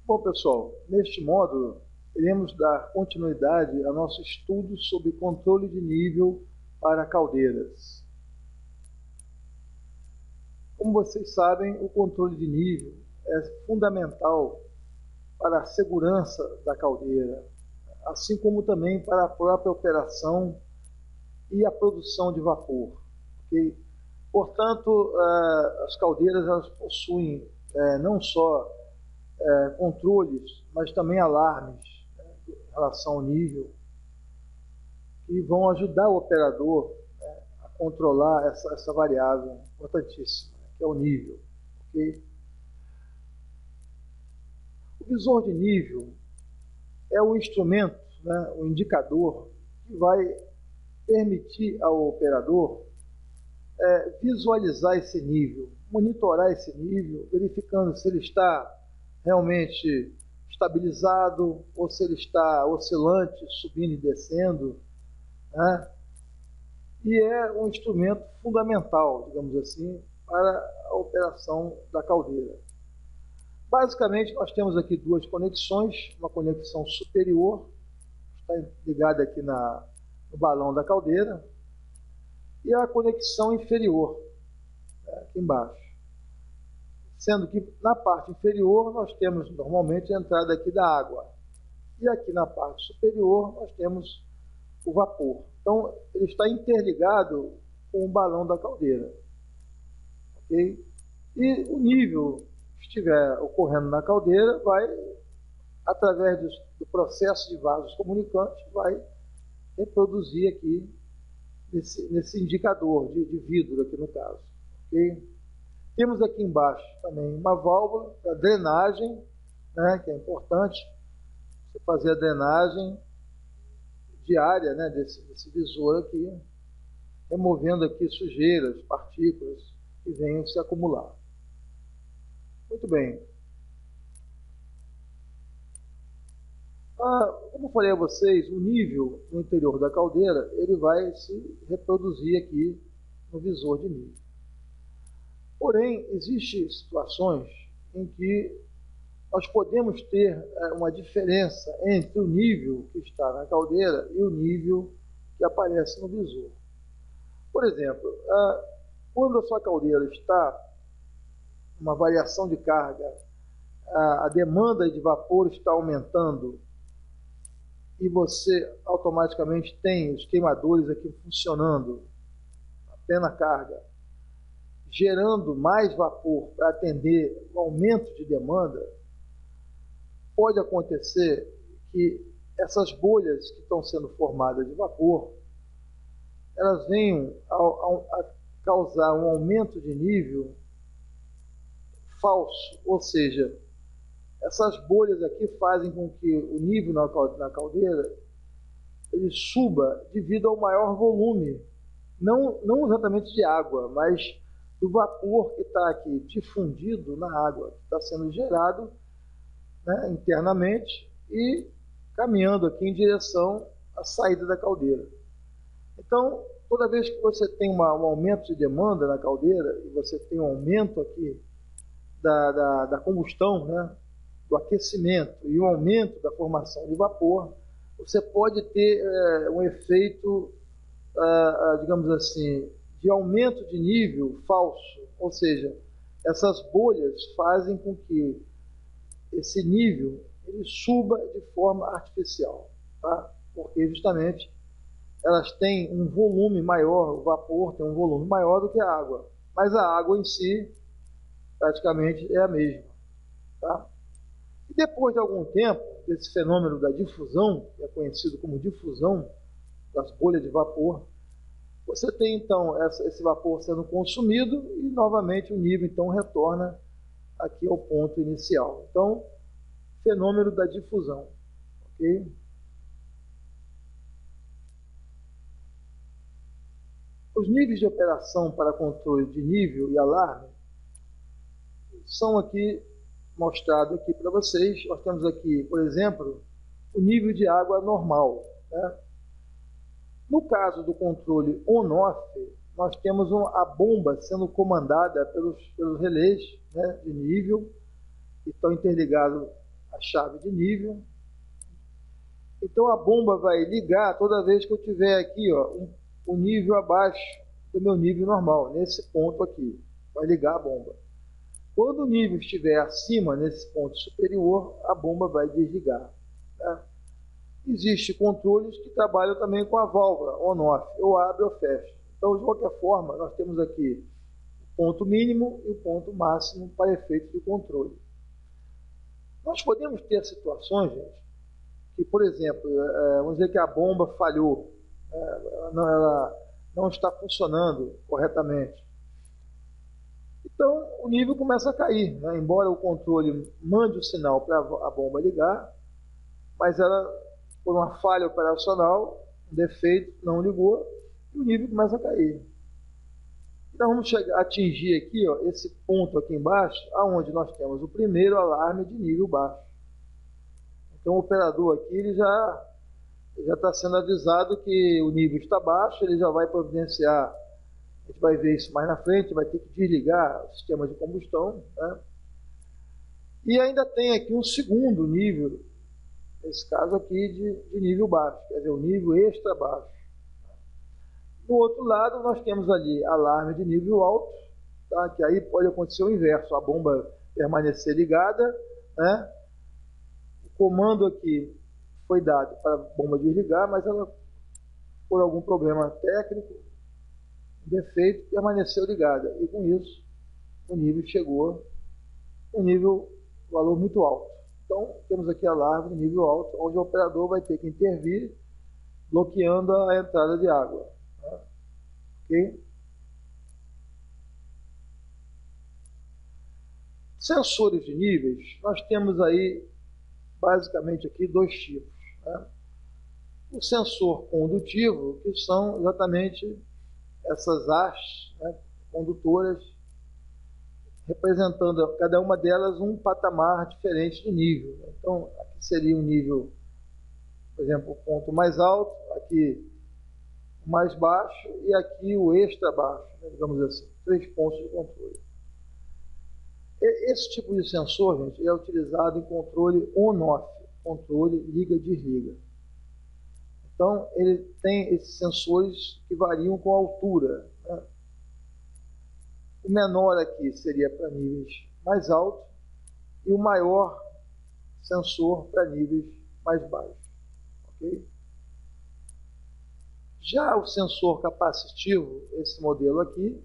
Bom, pessoal, neste módulo, iremos dar continuidade ao nosso estudo sobre controle de nível para caldeiras. Como vocês sabem, o controle de nível é fundamental para a segurança da caldeira, assim como também para a própria operação e a produção de vapor. Okay? Portanto, as caldeiras elas possuem não só controles, mas também alarmes em relação ao nível, que vão ajudar o operador a controlar essa variável importantíssima, que é o nível. Okay? O visor de nível é o instrumento, o indicador, que vai permitir ao operador visualizar esse nível, monitorar esse nível, verificando se ele está realmente estabilizado ou se ele está oscilante, subindo e descendo, né? E é um instrumento fundamental, digamos assim, para a operação da caldeira. Basicamente, nós temos aqui duas conexões, uma conexão superior, está ligada aqui no balão da caldeira, e a conexão inferior, aqui embaixo. Sendo que na parte inferior nós temos normalmente a entrada aqui da água. E aqui na parte superior nós temos o vapor. Então ele está interligado com o balão da caldeira. Okay? E o nível que estiver ocorrendo na caldeira vai, através do processo de vasos comunicantes, vai reproduzir aqui nesse indicador de vidro aqui no caso. Okay? Temos aqui embaixo também uma válvula para drenagem, que é importante você fazer a drenagem diária desse visor aqui, removendo aqui sujeiras, partículas que venham se acumular. Muito bem. Como falei a vocês, o nível no interior da caldeira ele vai se reproduzir aqui no visor de nível. Porém, existem situações em que nós podemos ter uma diferença entre o nível que está na caldeira e o nível que aparece no visor. Por exemplo, quando a sua caldeira está uma variação de carga, a demanda de vapor está aumentando e você automaticamente tem os queimadores aqui funcionando a plena carga, gerando mais vapor para atender o aumento de demanda, pode acontecer que essas bolhas que estão sendo formadas de vapor, elas venham a causar um aumento de nível falso, ou seja, essas bolhas aqui fazem com que o nível na caldeira ele suba devido ao maior volume, não exatamente de água, mas do vapor que está aqui difundido na água, que está sendo gerado internamente e caminhando aqui em direção à saída da caldeira. Então, toda vez que você tem um aumento de demanda na caldeira e você tem um aumento aqui da combustão, do aquecimento e um aumento da formação de vapor, você pode ter um efeito, digamos assim, de aumento de nível falso, ou seja, essas bolhas fazem com que esse nível ele suba de forma artificial, tá? Porque justamente elas têm um volume maior, o vapor tem um volume maior do que a água, mas a água em si praticamente é a mesma, tá? E depois de algum tempo, desse fenômeno da difusão, que é conhecido como difusão das bolhas de vapor, você tem então esse vapor sendo consumido e novamente o nível então retorna aqui ao ponto inicial. Então, fenômeno da difusão. Ok? Os níveis de operação para controle de nível e alarme são aqui mostrados aqui para vocês. Nós temos aqui, por exemplo, o nível de água normal. No caso do controle on-off, nós temos a bomba sendo comandada pelos relés de nível e estão interligados à chave de nível. Então a bomba vai ligar toda vez que eu tiver aqui, ó, um nível abaixo do meu nível normal, nesse ponto aqui, vai ligar a bomba. Quando o nível estiver acima, nesse ponto superior, a bomba vai desligar. Né? Existem controles que trabalham também com a válvula on-off, eu abro ou fecho. Então, de qualquer forma, nós temos aqui o ponto mínimo e o ponto máximo para efeito de controle. Nós podemos ter situações, gente, que, por exemplo, vamos dizer que a bomba falhou, ela não está funcionando corretamente. Então, o nível começa a cair, né? Embora o controle mande o sinal para a bomba ligar, mas ela, por uma falha operacional, um defeito, não ligou, e o nível começa a cair. Então, vamos atingir aqui, ó, esse ponto aqui embaixo, aonde nós temos o primeiro alarme de nível baixo. Então, o operador aqui, ele já está sendo avisado que o nível está baixo, ele já vai providenciar. A gente vai ver isso mais na frente, vai ter que desligar o sistema de combustão. Né? E ainda tem aqui um segundo nível, nesse caso aqui, de nível baixo, quer dizer, o nível extra baixo. Do outro lado, nós temos ali alarme de nível alto, tá? Que aí pode acontecer o inverso, a bomba permanecer ligada, né? O comando aqui foi dado para a bomba desligar, mas ela, por algum problema técnico, defeito, permaneceu ligada. E com isso, o nível chegou a um valor muito alto. Então, temos aqui alarme de nível alto, onde o operador vai ter que intervir, bloqueando a entrada de água. Tá? Ok? Sensores de níveis, nós temos aí, basicamente, aqui dois tipos. Né? O sensor condutivo, que são exatamente essas hastes, né, condutoras, representando cada uma delas um patamar diferente de nível. Então, aqui seria um nível, por exemplo, o ponto mais alto, aqui o mais baixo e aqui o extra baixo, né, digamos assim, 3 pontos de controle. Esse tipo de sensor, gente, é utilizado em controle on-off, controle liga-desliga. Então, ele tem esses sensores que variam com a altura. Né? O menor aqui seria para níveis mais altos e o maior sensor para níveis mais baixos. Okay? Já o sensor capacitivo, esse modelo aqui,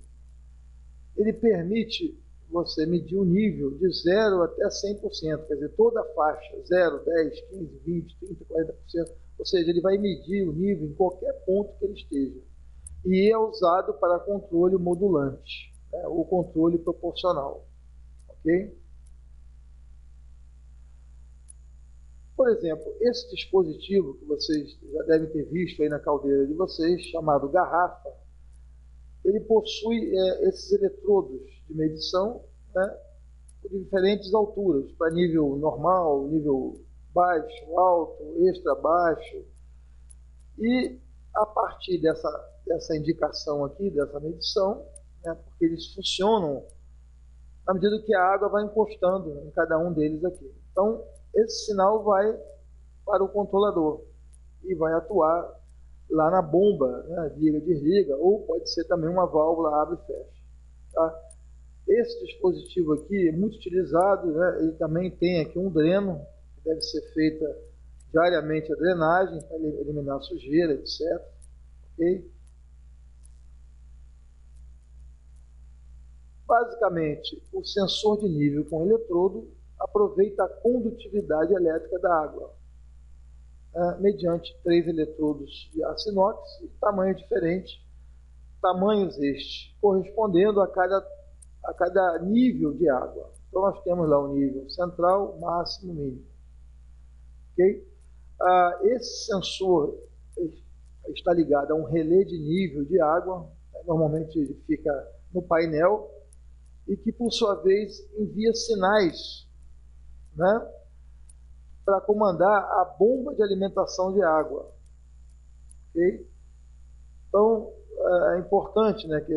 ele permite você medir o nível de 0 até 100%, quer dizer, toda a faixa, 0, 10, 15, 20, 30, 40%, ou seja, ele vai medir o nível em qualquer ponto que ele esteja. E é usado para controle modulante, né, ou controle proporcional. Ok? Por exemplo, esse dispositivo que vocês já devem ter visto aí na caldeira de vocês, chamado garrafa, ele possui esses eletrodos de medição, né, de diferentes alturas, para nível normal, nível baixo, alto, extra baixo. E a partir dessa indicação aqui, dessa medição, né, porque eles funcionam na medida que a água vai encostando em cada um deles aqui. Então, esse sinal vai para o controlador e vai atuar lá na bomba, né, liga, desliga, ou pode ser também uma válvula abre e fecha. Tá? Esse dispositivo aqui é muito utilizado, né, ele também tem aqui um dreno, que deve ser feita diariamente a drenagem, para eliminar sujeira, etc. Okay? Basicamente, o sensor de nível com eletrodo aproveita a condutividade elétrica da água, mediante 3 eletrodos de aço inox de tamanho diferente, tamanhos estes correspondendo a cada nível de água. Então, nós temos lá o nível central, máximo, mínimo. Okay? Esse sensor está ligado a um relé de nível de água, normalmente ele fica no painel, e que, por sua vez, envia sinais, né, para comandar a bomba de alimentação de água. Okay? Então, é importante, né, que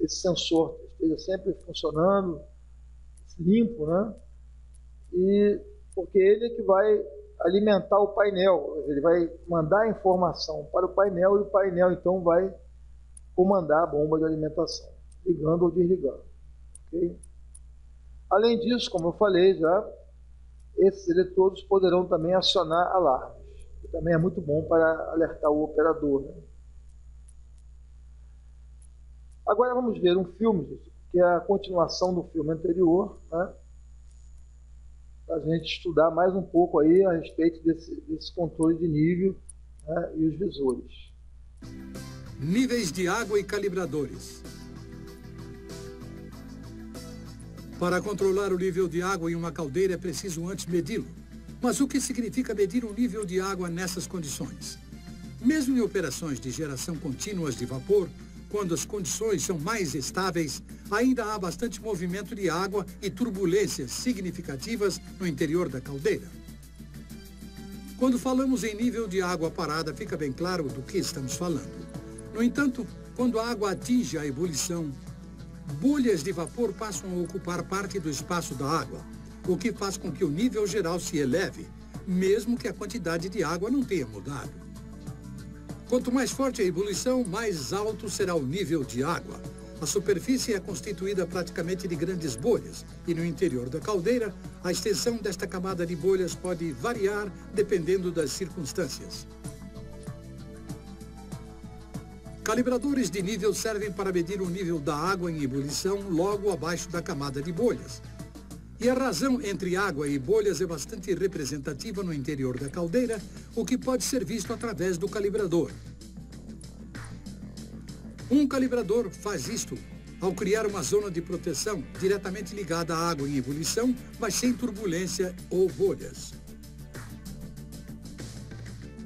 esse sensor esteja sempre funcionando, limpo, né? E porque ele é que vai alimentar o painel, ele vai mandar a informação para o painel e o painel então vai comandar a bomba de alimentação, ligando ou desligando. Okay? Além disso, como eu falei já, esses eletrodos poderão também acionar alarmes, que também é muito bom para alertar o operador. Né? Agora vamos ver um filme, que é a continuação do filme anterior, né? Para a gente estudar mais um pouco aí a respeito desse controle de nível, né? E os visores. Níveis de água e calibradores. Para controlar o nível de água em uma caldeira é preciso antes medi-lo. Mas o que significa medir o nível de água nessas condições? Mesmo em operações de geração contínuas de vapor, quando as condições são mais estáveis, ainda há bastante movimento de água e turbulências significativas no interior da caldeira. Quando falamos em nível de água parada, fica bem claro do que estamos falando. No entanto, quando a água atinge a ebulição, bolhas de vapor passam a ocupar parte do espaço da água, o que faz com que o nível geral se eleve, mesmo que a quantidade de água não tenha mudado. Quanto mais forte a ebulição, mais alto será o nível de água. A superfície é constituída praticamente de grandes bolhas e no interior da caldeira, a extensão desta camada de bolhas pode variar dependendo das circunstâncias. Calibradores de nível servem para medir o nível da água em ebulição logo abaixo da camada de bolhas. E a razão entre água e bolhas é bastante representativa no interior da caldeira, o que pode ser visto através do calibrador. Um calibrador faz isto ao criar uma zona de proteção diretamente ligada à água em ebulição, mas sem turbulência ou bolhas.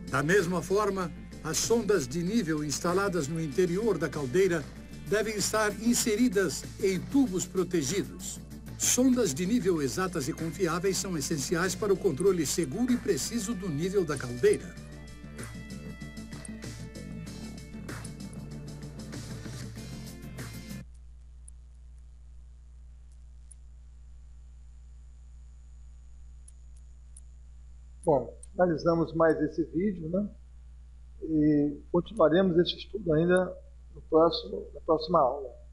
Da mesma forma, as sondas de nível instaladas no interior da caldeira devem estar inseridas em tubos protegidos. Sondas de nível exatas e confiáveis são essenciais para o controle seguro e preciso do nível da caldeira. Bom, finalizamos mais esse vídeo, né? E continuaremos esse estudo ainda na próxima aula.